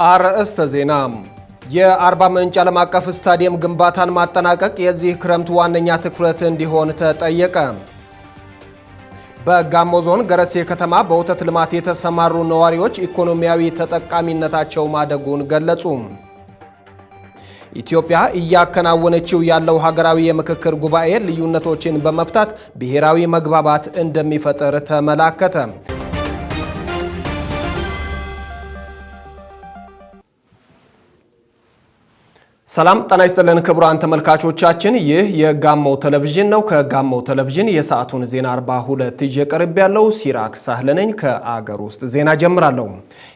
አርእስተ ዜና የአርባ ምንጭ ዓለም አቀፍ ስታዲየም ግንባታን ማጠናቀቅ የዚህ ክረምት ዋነኛ ትኩረት እንዲሆን ተጠየቀ። በጋሞ ዞን ገረሴ ከተማ በወተት ልማት የተሰማሩ ነዋሪዎች ኢኮኖሚያዊ ተጠቃሚነታቸው ማደጉን ገለጹ። ኢትዮጵያ እያከናወነችው ያለው ሀገራዊ የምክክር ጉባኤ ልዩነቶችን በመፍታት ብሔራዊ መግባባት እንደሚፈጥር ተመላከተ። ሰላም ጤና ይስጥልን ክቡራን ተመልካቾቻችን፣ ይህ የጋሞ ቴሌቪዥን ነው። ከጋሞ ቴሌቪዥን የሰዓቱን ዜና 42 ይዤ ቀርብ ያለው ሲራክ ሳህለ ነኝ። ከአገር ውስጥ ዜና ጀምራለሁ።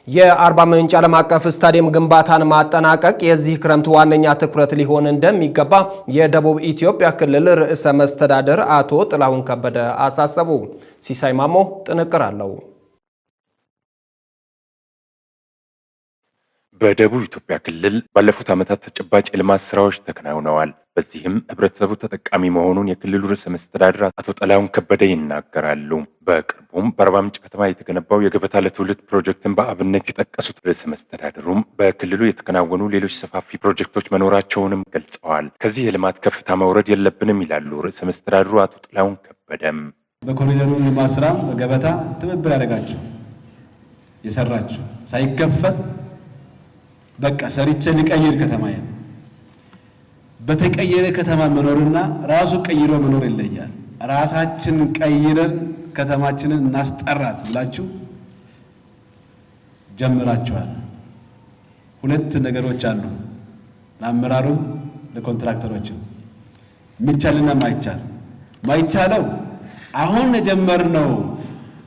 የአርባ ምንጭ ዓለም አቀፍ ስታዲየም ግንባታን ማጠናቀቅ የዚህ ክረምት ዋነኛ ትኩረት ሊሆን እንደሚገባ የደቡብ ኢትዮጵያ ክልል ርዕሰ መስተዳድር አቶ ጥላሁን ከበደ አሳሰቡ። ሲሳይ ማሞ ጥንቅር አለው። በደቡብ ኢትዮጵያ ክልል ባለፉት ዓመታት ተጨባጭ የልማት ስራዎች ተከናውነዋል። በዚህም ህብረተሰቡ ተጠቃሚ መሆኑን የክልሉ ርዕሰ መስተዳድር አቶ ጥላሁን ከበደ ይናገራሉ። በቅርቡም በአርባ ምንጭ ከተማ የተገነባው የገበታ ለትውልድ ፕሮጀክትን በአብነት የጠቀሱት ርዕሰ መስተዳድሩም በክልሉ የተከናወኑ ሌሎች ሰፋፊ ፕሮጀክቶች መኖራቸውንም ገልጸዋል። ከዚህ የልማት ከፍታ መውረድ የለብንም ይላሉ ርዕሰ መስተዳድሩ አቶ ጥላሁን ከበደም። በኮሪደሩ ልማት ስራ በገበታ ትብብር ያደረጋችሁ የሰራችሁ ሳይከፈል በቃ ሰርቼ ልቀይር ከተማዬ በተቀየረ ከተማ መኖርና ራሱ ቀይሮ መኖር ይለያል። ራሳችን ቀይረን ከተማችንን እናስጠራት ብላችሁ ጀምራችኋል። ሁለት ነገሮች አሉ፣ ለአመራሩም ለኮንትራክተሮችም የሚቻልና ማይቻል። ማይቻለው አሁን የጀመርነው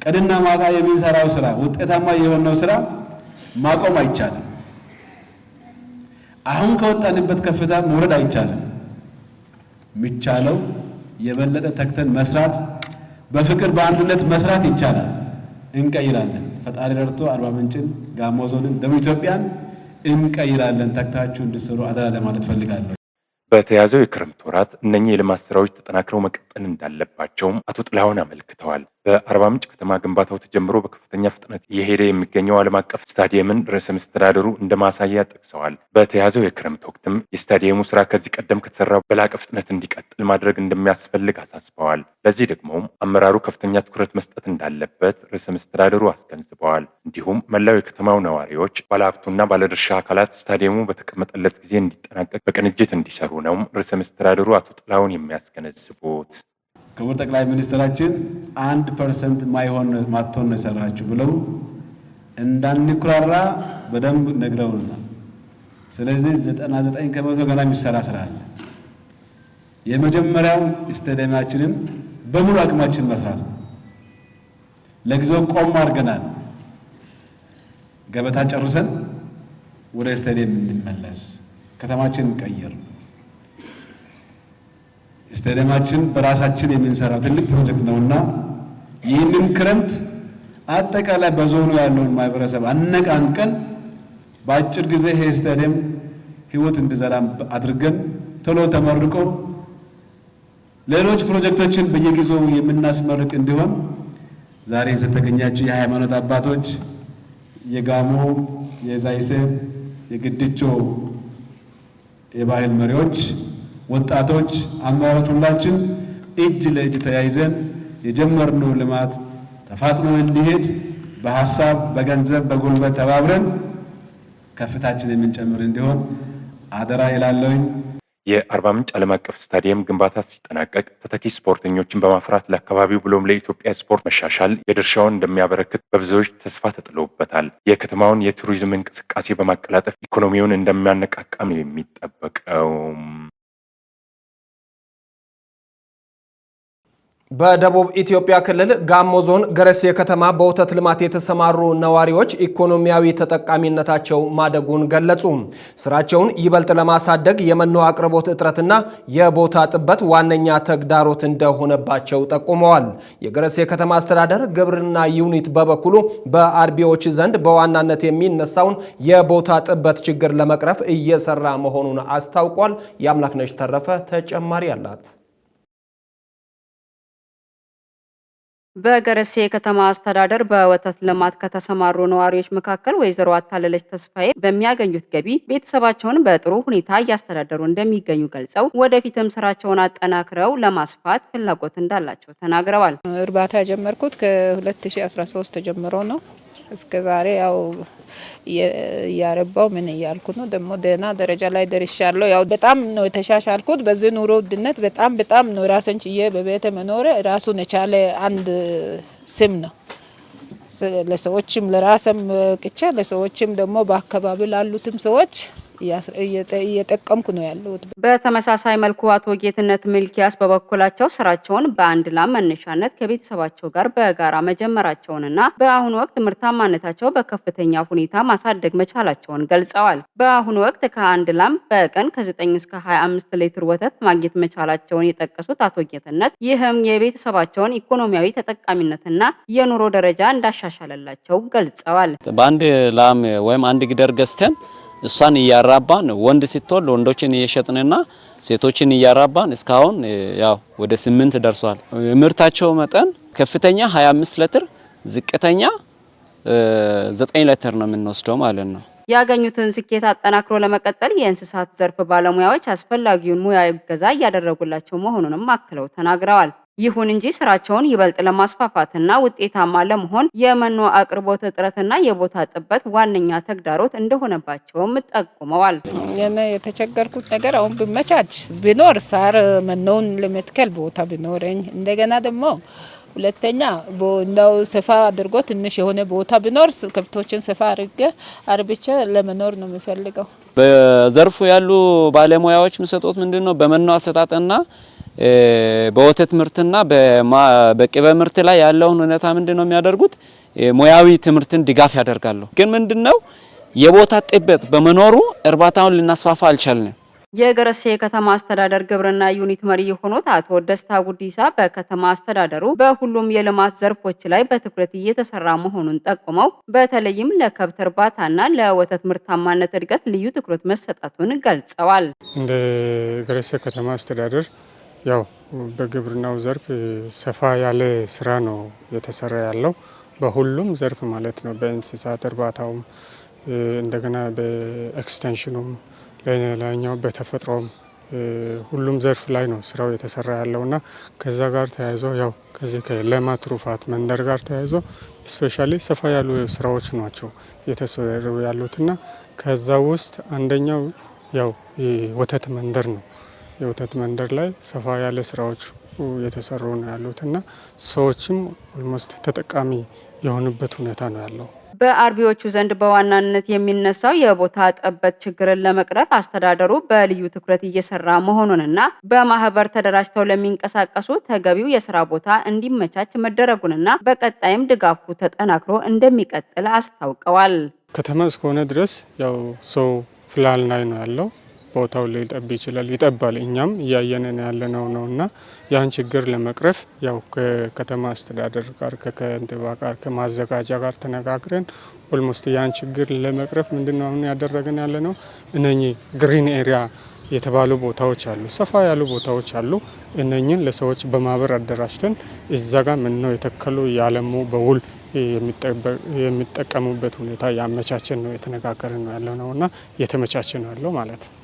ቀንና ማታ የምንሰራው ስራ ውጤታማ የሆነው ስራ ማቆም አይቻልም። አሁን ከወጣንበት ከፍታ መውረድ አይቻልም። የሚቻለው የበለጠ ተክተን መስራት፣ በፍቅር በአንድነት መስራት ይቻላል። እንቀይራለን። ፈጣሪ ረድቶ አርባ ምንጭን፣ ጋሞ ዞንን፣ ደቡብ ኢትዮጵያን እንቀይራለን። ተክታችሁ እንድትሰሩ አደራ ለማለት ፈልጋለሁ። በተያዘው የክረምት ወራት እነኚህ የልማት ስራዎች ተጠናክረው መቀጠል እንዳለባቸውም አቶ ጥላሁን አመልክተዋል። በአርባ ምንጭ ከተማ ግንባታው ተጀምሮ በከፍተኛ ፍጥነት እየሄደ የሚገኘው ዓለም አቀፍ ስታዲየምን ርዕሰ መስተዳድሩ እንደ ማሳያ ጠቅሰዋል። በተያዘው የክረምት ወቅትም የስታዲየሙ ስራ ከዚህ ቀደም ከተሰራው በላቀ ፍጥነት እንዲቀጥል ማድረግ እንደሚያስፈልግ አሳስበዋል። ለዚህ ደግሞ አመራሩ ከፍተኛ ትኩረት መስጠት እንዳለበት ርዕሰ መስተዳድሩ አስገንዝበዋል። እንዲሁም መላው የከተማው ነዋሪዎች፣ ባለሀብቱና ባለድርሻ አካላት ስታዲየሙ በተቀመጠለት ጊዜ እንዲጠናቀቅ በቅንጅት እንዲሰሩ ነው ርዕሰ መስተዳድሩ አቶ ጥላሁን የሚያስገነዝቡት። ክቡር ጠቅላይ ሚኒስትራችን 1% ማትሆን ነው የሰራችሁ ብለው እንዳንኩራራ በደንብ ነግረውናል። ስለዚህ 99 ከመቶ ገና የሚሰራ ስራ አለ። የመጀመሪያው ስታዲየማችንን በሙሉ አቅማችን መስራት ነው። ለጊዜው ቆም አድርገናል። ገበታ ጨርሰን ወደ ስታዲየም እንመለስ፣ ከተማችን እንቀይር። ስታዲየማችን በራሳችን የምንሰራው ትልቅ ፕሮጀክት ነውና ይህንን ክረምት አጠቃላይ በዞኑ ያለውን ማህበረሰብ አነቃንቀን በአጭር ጊዜ ይሄ ስታዲየም ህይወት እንዲዘራ አድርገን ቶሎ ተመርቆ ሌሎች ፕሮጀክቶችን በየጊዜው የምናስመርቅ እንዲሆን ዛሬ የተገኛችሁ የሃይማኖት አባቶች፣ የጋሞ፣ የዛይሴ፣ የግድቾ የባህል መሪዎች፣ ወጣቶች፣ አመራሮች ሁላችን እጅ ለእጅ ተያይዘን የጀመርነው ልማት ተፋጥኖ እንዲሄድ በሐሳብ፣ በገንዘብ፣ በጉልበት ተባብረን ከፍታችን የምንጨምር እንዲሆን አደራ ይላለሁኝ። የአርባ ምንጭ ዓለም አቀፍ ስታዲየም ግንባታ ሲጠናቀቅ ተተኪ ስፖርተኞችን በማፍራት ለአካባቢው ብሎም ለኢትዮጵያ ስፖርት መሻሻል የድርሻውን እንደሚያበረክት በብዙዎች ተስፋ ተጥሎበታል። የከተማውን የቱሪዝም እንቅስቃሴ በማቀላጠፍ ኢኮኖሚውን እንደሚያነቃቃም ነው የሚጠበቀው። በደቡብ ኢትዮጵያ ክልል ጋሞ ዞን ገረሴ ከተማ በወተት ልማት የተሰማሩ ነዋሪዎች ኢኮኖሚያዊ ተጠቃሚነታቸው ማደጉን ገለጹ። ስራቸውን ይበልጥ ለማሳደግ የመኖ አቅርቦት እጥረትና የቦታ ጥበት ዋነኛ ተግዳሮት እንደሆነባቸው ጠቁመዋል። የገረሴ ከተማ አስተዳደር ግብርና ዩኒት በበኩሉ በአርቢዎች ዘንድ በዋናነት የሚነሳውን የቦታ ጥበት ችግር ለመቅረፍ እየሰራ መሆኑን አስታውቋል። የአምላክነሽ ተረፈ ተጨማሪ አላት። በገረሴ ከተማ አስተዳደር በወተት ልማት ከተሰማሩ ነዋሪዎች መካከል ወይዘሮ አታለለች ተስፋዬ በሚያገኙት ገቢ ቤተሰባቸውን በጥሩ ሁኔታ እያስተዳደሩ እንደሚገኙ ገልጸው ወደፊትም ስራቸውን አጠናክረው ለማስፋት ፍላጎት እንዳላቸው ተናግረዋል። እርባታ ጀመርኩት ከ2013 ጀምሮ ነው። እስከ ዛሬ ያው ያረባው ምን እያልኩ ነው ደግሞ ደህና ደረጃ ላይ ደርሻለሁ። ያው በጣም ነው የተሻሻልኩት። በዚህ ኑሮ ውድነት በጣም ነው ራስን ችዬ በቤተ መኖር ራሱን የቻለ አንድ ስም ነው። ለሰዎችም ለራስም ቅቻ ለሰዎችም ደግሞ በአካባቢ ላሉትም ሰዎች እየጠቀምኩ ነው ያለሁት። በተመሳሳይ መልኩ አቶ ጌትነት ሚልኪያስ በበኩላቸው ስራቸውን በአንድ ላም መነሻነት ከቤተሰባቸው ጋር በጋራ መጀመራቸውንና በአሁኑ ወቅት ምርታማነታቸው በከፍተኛ ሁኔታ ማሳደግ መቻላቸውን ገልጸዋል። በአሁኑ ወቅት ከአንድ ላም በቀን ከ9 እስከ 25 ሊትር ወተት ማግኘት መቻላቸውን የጠቀሱት አቶ ጌትነት ይህም የቤተሰባቸውን ኢኮኖሚያዊ ተጠቃሚነትና የኑሮ ደረጃ እንዳሻሻለላቸው ገልጸዋል። በአንድ ላም ወይም አንድ ግደር ገዝተን እሷን እያራባን ወንድ ሲትወልድ ወንዶችን እየሸጥንና ሴቶችን እያራባን እስካሁን ያው ወደ 8 ደርሷል። ምርታቸው መጠን ከፍተኛ 25 ሊትር ዝቅተኛ 9 ሊትር ነው የምንወስደው ማለት ነው። ያገኙትን ስኬት አጠናክሮ ለመቀጠል የእንስሳት ዘርፍ ባለሙያዎች አስፈላጊውን ሙያዊ እገዛ እያደረጉላቸው መሆኑንም አክለው ተናግረዋል። ይሁን እንጂ ስራቸውን ይበልጥ ለማስፋፋትና ውጤታማ ለመሆን የመኖ አቅርቦት እጥረትና የቦታ ጥበት ዋነኛ ተግዳሮት እንደሆነባቸውም ጠቁመዋል። የተቸገርኩት ነገር አሁን ብመቻች ቢኖር ሳር መኖውን ለመትከል ቦታ ቢኖረኝ እንደገና ደግሞ ሁለተኛ እንደው ሰፋ አድርጎ ትንሽ የሆነ ቦታ ቢኖር ከብቶችን ሰፋ አርብቼ ለመኖር ነው የሚፈልገው። በዘርፉ ያሉ ባለሙያዎች የሚሰጡት ምንድነው በመኖ አሰጣጥና በወተት ምርትና በቅቤ ምርት ላይ ያለውን ሁኔታ ምንድነው የሚያደርጉት ሙያዊ ትምህርትን ድጋፍ ያደርጋሉ። ግን ምንድነው የቦታ ጥበት በመኖሩ እርባታውን ልናስፋፋ አልቻልንም። የገረሴ ከተማ አስተዳደር ግብርና ዩኒት መሪ የሆኑት አቶ ደስታ ጉዲሳ በከተማ አስተዳደሩ በሁሉም የልማት ዘርፎች ላይ በትኩረት እየተሰራ መሆኑን ጠቁመው በተለይም ለከብት እርባታና ለወተት ምርታማነት እድገት ልዩ ትኩረት መሰጠቱን ገልጸዋል። እንደ ገረሴ ከተማ አስተዳደር ያው በግብርናው ዘርፍ ሰፋ ያለ ስራ ነው የተሰራ ያለው በሁሉም ዘርፍ ማለት ነው። በእንስሳት እርባታውም እንደገና በኤክስቴንሽኑም ለላኛው በተፈጥሮም ሁሉም ዘርፍ ላይ ነው ስራው የተሰራ ያለውና ከዛ ጋር ተያይዞ ያው ከዚህ ከሌማት ትሩፋት መንደር ጋር ተያይዞ ስፔሻሊ ሰፋ ያሉ ስራዎች ናቸው የተሰሩ ያሉትና ከዛ ውስጥ አንደኛው ያው የወተት መንደር ነው። የወተት መንደር ላይ ሰፋ ያለ ስራዎች የተሰሩ ነው ያሉትና ሰዎችም ኦልሞስት ተጠቃሚ የሆኑበት ሁኔታ ነው ያለው። በአርቢዎቹ ዘንድ በዋናነት የሚነሳው የቦታ ጥበት ችግርን ለመቅረፍ አስተዳደሩ በልዩ ትኩረት እየሰራ መሆኑንና በማህበር ተደራጅተው ለሚንቀሳቀሱ ተገቢው የስራ ቦታ እንዲመቻች መደረጉንና በቀጣይም ድጋፉ ተጠናክሮ እንደሚቀጥል አስታውቀዋል። ከተማ እስከሆነ ድረስ ያው ሰው ፍላል ላይ ነው ያለው። ቦታው ሊጠብ ይችላል፣ ይጠባል። እኛም እያየነን ያለነው ነውና ያን ችግር ለመቅረፍ ያው ከከተማ አስተዳደር ጋር ከከንቲባ ጋር ከማዘጋጃ ጋር ተነጋግረን ኦልሞስት ያን ችግር ለመቅረፍ ምንድነው አሁን ያደረገን ያለነው እነኚህ ግሪን ኤሪያ የተባሉ ቦታዎች አሉ፣ ሰፋ ያሉ ቦታዎች አሉ። እነኚህን ለሰዎች በማህበር አደራጅተን እዛ ጋር ምን ነው የተከሉ ያለሙ በውል የሚጠቀሙበት ሁኔታ ያመቻቸን ነው የተነጋገርን ነው ያለነውና የተመቻቸ ነው ያለው ማለት ነው።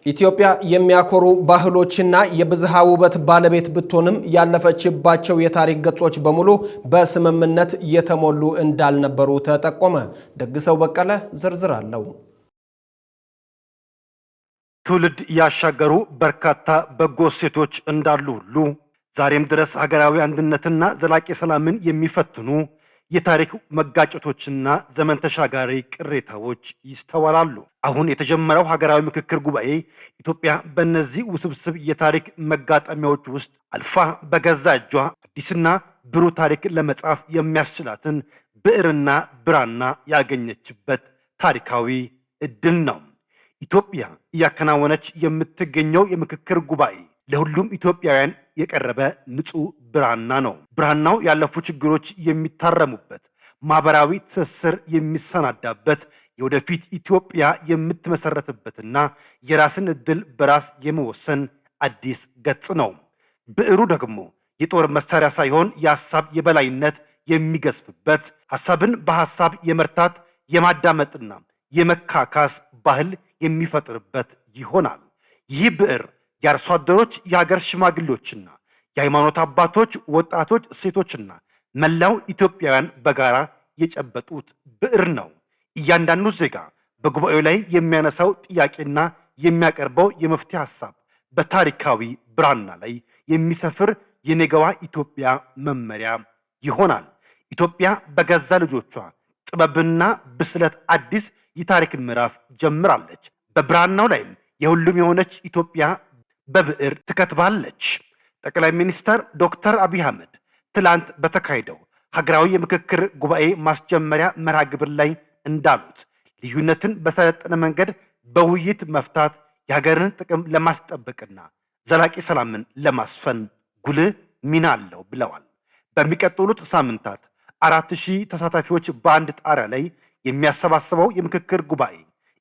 ኢትዮጵያ የሚያኮሩ ባህሎችና የብዝሃ ውበት ባለቤት ብትሆንም ያለፈችባቸው የታሪክ ገጾች በሙሉ በስምምነት የተሞሉ እንዳልነበሩ ተጠቆመ። ደግሰው በቀለ ዝርዝር አለው። ትውልድ ያሻገሩ በርካታ በጎ እሴቶች እንዳሉ ሁሉ ዛሬም ድረስ ሀገራዊ አንድነትና ዘላቂ ሰላምን የሚፈትኑ የታሪክ መጋጨቶችና ዘመን ተሻጋሪ ቅሬታዎች ይስተዋላሉ። አሁን የተጀመረው ሀገራዊ ምክክር ጉባኤ ኢትዮጵያ በእነዚህ ውስብስብ የታሪክ መጋጠሚያዎች ውስጥ አልፋ በገዛ እጇ አዲስና ብሩህ ታሪክ ለመጻፍ የሚያስችላትን ብዕርና ብራና ያገኘችበት ታሪካዊ እድል ነው። ኢትዮጵያ እያከናወነች የምትገኘው የምክክር ጉባኤ ለሁሉም ኢትዮጵያውያን የቀረበ ንጹህ ብራና ነው። ብራናው ያለፉ ችግሮች የሚታረሙበት፣ ማህበራዊ ትስስር የሚሰናዳበት፣ የወደፊት ኢትዮጵያ የምትመሰረትበትና የራስን እድል በራስ የመወሰን አዲስ ገጽ ነው። ብዕሩ ደግሞ የጦር መሳሪያ ሳይሆን የሐሳብ የበላይነት የሚገዝፍበት፣ ሐሳብን በሐሳብ የመርታት የማዳመጥና የመካካስ ባህል የሚፈጥርበት ይሆናል። ይህ ብዕር የአርሶ አደሮች፣ የሀገር ሽማግሌዎችና የሃይማኖት አባቶች፣ ወጣቶች፣ ሴቶችና መላው ኢትዮጵያውያን በጋራ የጨበጡት ብዕር ነው። እያንዳንዱ ዜጋ በጉባኤው ላይ የሚያነሳው ጥያቄና የሚያቀርበው የመፍትሄ ሐሳብ በታሪካዊ ብራና ላይ የሚሰፍር የነገዋ ኢትዮጵያ መመሪያ ይሆናል። ኢትዮጵያ በገዛ ልጆቿ ጥበብና ብስለት አዲስ የታሪክ ምዕራፍ ጀምራለች። በብራናው ላይም የሁሉም የሆነች ኢትዮጵያ በብዕር ትከትባለች። ጠቅላይ ሚኒስትር ዶክተር አብይ አህመድ ትላንት በተካሄደው ሀገራዊ የምክክር ጉባኤ ማስጀመሪያ መርሃ ግብር ላይ እንዳሉት ልዩነትን በሰለጠነ መንገድ በውይይት መፍታት የሀገርን ጥቅም ለማስጠበቅና ዘላቂ ሰላምን ለማስፈን ጉልህ ሚና አለው ብለዋል። በሚቀጥሉት ሳምንታት 4000 ተሳታፊዎች በአንድ ጣሪያ ላይ የሚያሰባስበው የምክክር ጉባኤ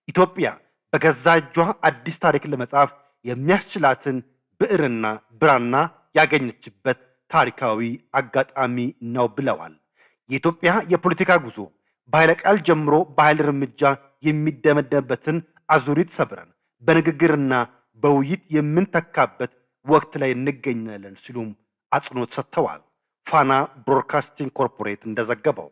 ኢትዮጵያ በገዛ እጇ አዲስ ታሪክ ለመጻፍ የሚያስችላትን ብዕርና ብራና ያገኘችበት ታሪካዊ አጋጣሚ ነው ብለዋል። የኢትዮጵያ የፖለቲካ ጉዞ በኃይለ ቃል ጀምሮ በኃይል እርምጃ የሚደመደምበትን አዙሪት ሰብረን በንግግርና በውይይት የምንተካበት ወቅት ላይ እንገኛለን ሲሉም አጽንኦት ሰጥተዋል። ፋና ብሮድካስቲንግ ኮርፖሬት እንደዘገበው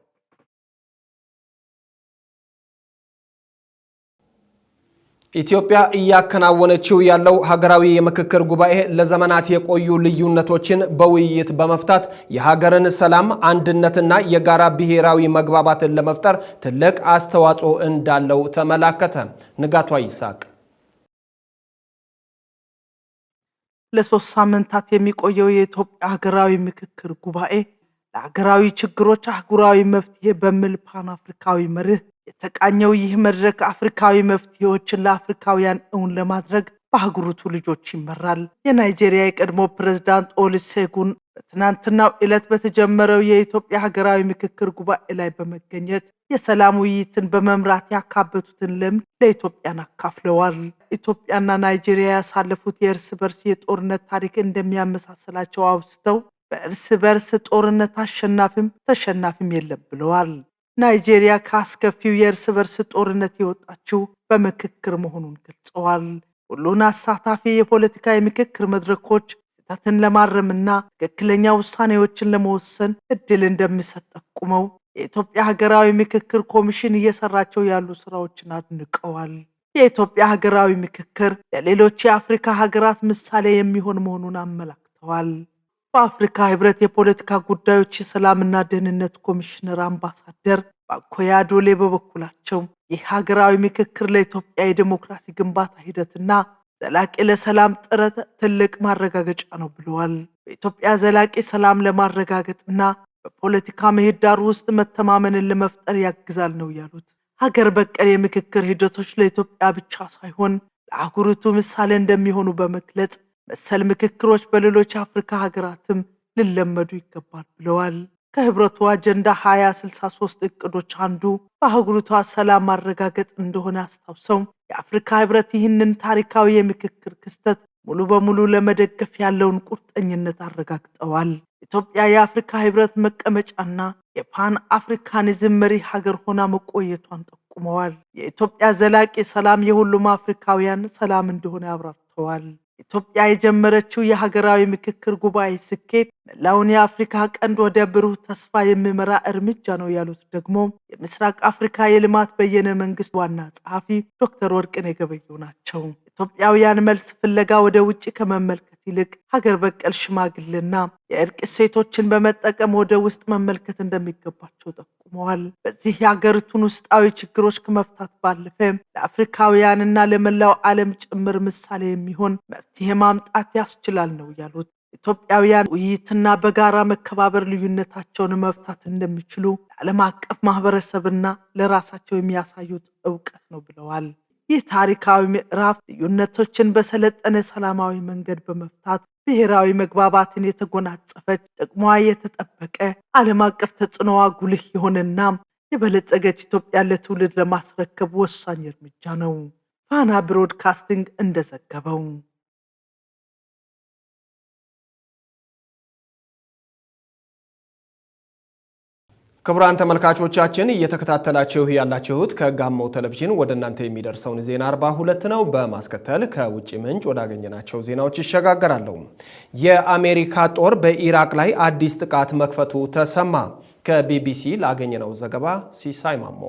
ኢትዮጵያ እያከናወነችው ያለው ሀገራዊ የምክክር ጉባኤ ለዘመናት የቆዩ ልዩነቶችን በውይይት በመፍታት የሀገርን ሰላም፣ አንድነትና የጋራ ብሔራዊ መግባባትን ለመፍጠር ትልቅ አስተዋጽኦ እንዳለው ተመላከተ። ንጋቷ ይሳቅ ለ3 ሳምንታት የሚቆየው የኢትዮጵያ ሀገራዊ ምክክር ጉባኤ ለሀገራዊ ችግሮች አህጉራዊ መፍትሄ በሚል ፓን አፍሪካዊ መርህ የተቃኘው ይህ መድረክ አፍሪካዊ መፍትሄዎችን ለአፍሪካውያን እውን ለማድረግ በአህጉሪቱ ልጆች ይመራል። የናይጄሪያ የቀድሞ ፕሬዝዳንት ኦሉሴጉን በትናንትናው ዕለት በተጀመረው የኢትዮጵያ ሀገራዊ ምክክር ጉባኤ ላይ በመገኘት የሰላም ውይይትን በመምራት ያካበቱትን ልምድ ለኢትዮጵያን አካፍለዋል። ኢትዮጵያና ናይጄሪያ ያሳለፉት የእርስ በርስ የጦርነት ታሪክ እንደሚያመሳስላቸው አውስተው በእርስ በርስ ጦርነት አሸናፊም ተሸናፊም የለም ብለዋል። ናይጄሪያ ከአስከፊው የእርስ በርስ ጦርነት የወጣችው በምክክር መሆኑን ገልጸዋል። ሁሉን አሳታፊ የፖለቲካ የምክክር መድረኮች ስህተትን ለማረምና ትክክለኛ ውሳኔዎችን ለመወሰን እድል እንደሚሰጥ ጠቁመው የኢትዮጵያ ሀገራዊ ምክክር ኮሚሽን እየሰራቸው ያሉ ስራዎችን አድንቀዋል። የኢትዮጵያ ሀገራዊ ምክክር ለሌሎች የአፍሪካ ሀገራት ምሳሌ የሚሆን መሆኑን አመላክተዋል። በአፍሪካ ህብረት የፖለቲካ ጉዳዮች የሰላምና ደህንነት ኮሚሽነር አምባሳደር ባኮያ ዶሌ በበኩላቸው ይህ ሀገራዊ ምክክር ለኢትዮጵያ የዲሞክራሲ ግንባታ ሂደትና ዘላቂ ለሰላም ጥረት ትልቅ ማረጋገጫ ነው ብለዋል። በኢትዮጵያ ዘላቂ ሰላም ለማረጋገጥና በፖለቲካ ምህዳር ውስጥ መተማመንን ለመፍጠር ያግዛል ነው ያሉት። ሀገር በቀል የምክክር ሂደቶች ለኢትዮጵያ ብቻ ሳይሆን ለአህጉሪቱ ምሳሌ እንደሚሆኑ በመግለጽ መሰል ምክክሮች በሌሎች አፍሪካ ሀገራትም ሊለመዱ ይገባል ብለዋል። ከህብረቱ አጀንዳ 2063 እቅዶች አንዱ በአህጉሪቷ ሰላም ማረጋገጥ እንደሆነ አስታውሰው የአፍሪካ ህብረት ይህንን ታሪካዊ የምክክር ክስተት ሙሉ በሙሉ ለመደገፍ ያለውን ቁርጠኝነት አረጋግጠዋል። ኢትዮጵያ የአፍሪካ ህብረት መቀመጫና የፓን አፍሪካኒዝም መሪ ሀገር ሆና መቆየቷን ጠቁመዋል። የኢትዮጵያ ዘላቂ ሰላም የሁሉም አፍሪካውያን ሰላም እንደሆነ አብራርተዋል። ኢትዮጵያ የጀመረችው የሀገራዊ ምክክር ጉባኤ ስኬት መላውን የአፍሪካ ቀንድ ወደ ብሩህ ተስፋ የሚመራ እርምጃ ነው ያሉት ደግሞ የምስራቅ አፍሪካ የልማት በየነ መንግስት ዋና ጸሐፊ ዶክተር ወርቅነህ ገበየሁ ናቸው። ኢትዮጵያውያን መልስ ፍለጋ ወደ ውጭ ከመመልከት ይልቅ ሀገር በቀል ሽማግሌና የእርቅ እሴቶችን በመጠቀም ወደ ውስጥ መመልከት እንደሚገባቸው ጠቁመዋል። በዚህ የሀገሪቱን ውስጣዊ ችግሮች ከመፍታት ባለፈ ለአፍሪካውያንና ለመላው ዓለም ጭምር ምሳሌ የሚሆን መፍትሄ ማምጣት ያስችላል ነው ያሉት። ኢትዮጵያውያን ውይይትና በጋራ መከባበር ልዩነታቸውን መፍታት እንደሚችሉ ለዓለም አቀፍ ማህበረሰብና ለራሳቸው የሚያሳዩት ዕውቀት ነው ብለዋል። ይህ ታሪካዊ ምዕራፍ ልዩነቶችን በሰለጠነ ሰላማዊ መንገድ በመፍታት ብሔራዊ መግባባትን የተጎናጸፈች ጥቅሟ የተጠበቀ ዓለም አቀፍ ተጽዕኖዋ ጉልህ የሆነና የበለጸገች ኢትዮጵያ ለትውልድ ለማስረከብ ወሳኝ እርምጃ ነው። ፋና ብሮድካስቲንግ እንደዘገበው ክቡራን ተመልካቾቻችን እየተከታተላችሁ ያላችሁት ከጋሞ ቴሌቪዥን ወደ እናንተ የሚደርሰውን ዜና 42 ነው። በማስከተል ከውጭ ምንጭ ወዳገኘናቸው ዜናዎች ይሸጋገራሉ። የአሜሪካ ጦር በኢራቅ ላይ አዲስ ጥቃት መክፈቱ ተሰማ። ከቢቢሲ ላገኘነው ዘገባ ሲሳይ ማሞ።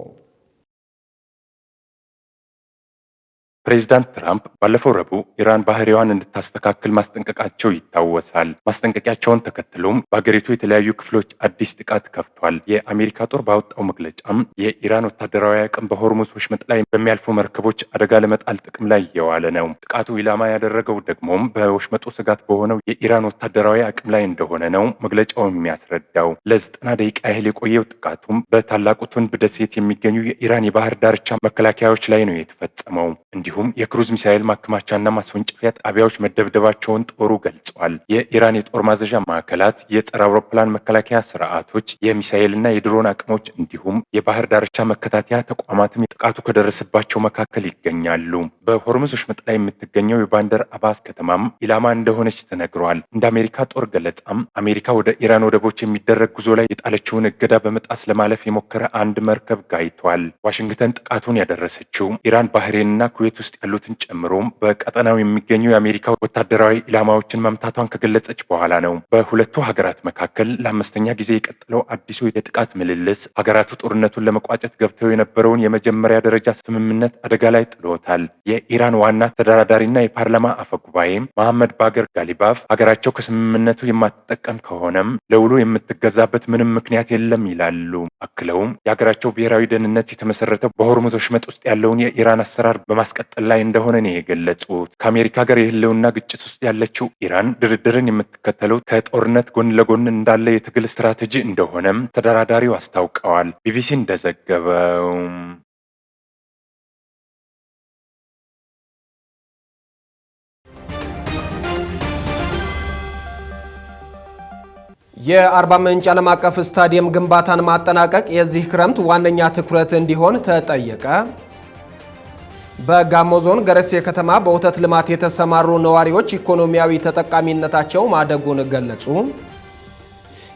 ፕሬዚዳንት ትራምፕ ባለፈው ረቡዕ ኢራን ባህሪዋን እንድታስተካክል ማስጠንቀቃቸው ይታወሳል። ማስጠንቀቂያቸውን ተከትሎም በሀገሪቱ የተለያዩ ክፍሎች አዲስ ጥቃት ከፍቷል። የአሜሪካ ጦር ባወጣው መግለጫም የኢራን ወታደራዊ አቅም በሆርሙዝ ወሽመጥ ላይ በሚያልፉ መርከቦች አደጋ ለመጣል ጥቅም ላይ እየዋለ ነው። ጥቃቱ ኢላማ ያደረገው ደግሞም በወሽመጡ ስጋት በሆነው የኢራን ወታደራዊ አቅም ላይ እንደሆነ ነው መግለጫው የሚያስረዳው። ለ90 ደቂቃ ያህል የቆየው ጥቃቱም በታላቁ ቱንብ ደሴት የሚገኙ የኢራን የባህር ዳርቻ መከላከያዎች ላይ ነው የተፈጸመው። እንዲሁም የክሩዝ ሚሳኤል ማከማቻና ማስወንጨፊያ ጣቢያዎች መደብደባቸውን ጦሩ ገልጿል። የኢራን የጦር ማዘዣ ማዕከላት፣ የጸረ አውሮፕላን መከላከያ ስርዓቶች፣ የሚሳኤልና የድሮን አቅሞች እንዲሁም የባህር ዳርቻ መከታተያ ተቋማትም ጥቃቱ ከደረሰባቸው መካከል ይገኛሉ። በሆርሙዝ ወሽመጥ ላይ የምትገኘው የባንደር አባስ ከተማም ኢላማ እንደሆነች ተነግሯል። እንደ አሜሪካ ጦር ገለጻም አሜሪካ ወደ ኢራን ወደቦች የሚደረግ ጉዞ ላይ የጣለችውን እገዳ በመጣስ ለማለፍ የሞከረ አንድ መርከብ ጋይቷል። ዋሽንግተን ጥቃቱን ያደረሰችው ኢራን ባህሬንና ኩዌት ውስጥ ያሉትን ጨምሮ በቀጠናው የሚገኙ የአሜሪካ ወታደራዊ ኢላማዎችን መምታቷን ከገለጸች በኋላ ነው። በሁለቱ ሀገራት መካከል ለ5ኛ ጊዜ የቀጠለው አዲሱ የጥቃት ምልልስ ሀገራቱ ጦርነቱን ለመቋጨት ገብተው የነበረውን የመጀመሪያ ደረጃ ስምምነት አደጋ ላይ ጥሎታል። የኢራን ዋና ተደራዳሪና የፓርላማ አፈ ጉባኤ መሐመድ ባገር ጋሊባፍ ሀገራቸው ከስምምነቱ የማትጠቀም ከሆነም ለውሉ የምትገዛበት ምንም ምክንያት የለም ይላሉ። አክለውም የሀገራቸው ብሔራዊ ደህንነት የተመሰረተው በሆርሙዝ ወሽመጥ ውስጥ ያለውን የኢራን አሰራር በማስቀጠል ላይ እንደሆነ ነው የገለጹት። ከአሜሪካ ጋር የህልውና ግጭት ውስጥ ያለችው ኢራን ድርድርን የምትከተለው ከጦርነት ጎን ለጎን እንዳለ የትግል ስትራቴጂ እንደሆነም ተደራዳሪው አስታውቀዋል። ቢቢሲ እንደዘገበው የአርባ ምንጭ ዓለም አቀፍ ስታዲየም ግንባታን ማጠናቀቅ የዚህ ክረምት ዋነኛ ትኩረት እንዲሆን ተጠየቀ። በጋሞ ዞን ገረሴ ከተማ በወተት ልማት የተሰማሩ ነዋሪዎች ኢኮኖሚያዊ ተጠቃሚነታቸው ማደጉን ገለጹ።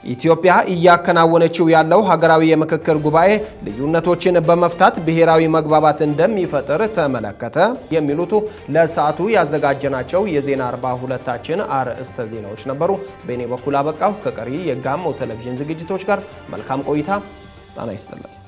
ኢትዮጵያ እያከናወነችው ያለው ሀገራዊ የምክክር ጉባኤ ልዩነቶችን በመፍታት ብሔራዊ መግባባት እንደሚፈጥር ተመለከተ። የሚሉት ለሰዓቱ ያዘጋጀናቸው የዜና 42ታችን አርዕስተ ዜናዎች ነበሩ። በእኔ በኩል አበቃው። ከቀሪ የጋሞ ቴሌቪዥን ዝግጅቶች ጋር መልካም ቆይታ። ጤና ይስጥልን።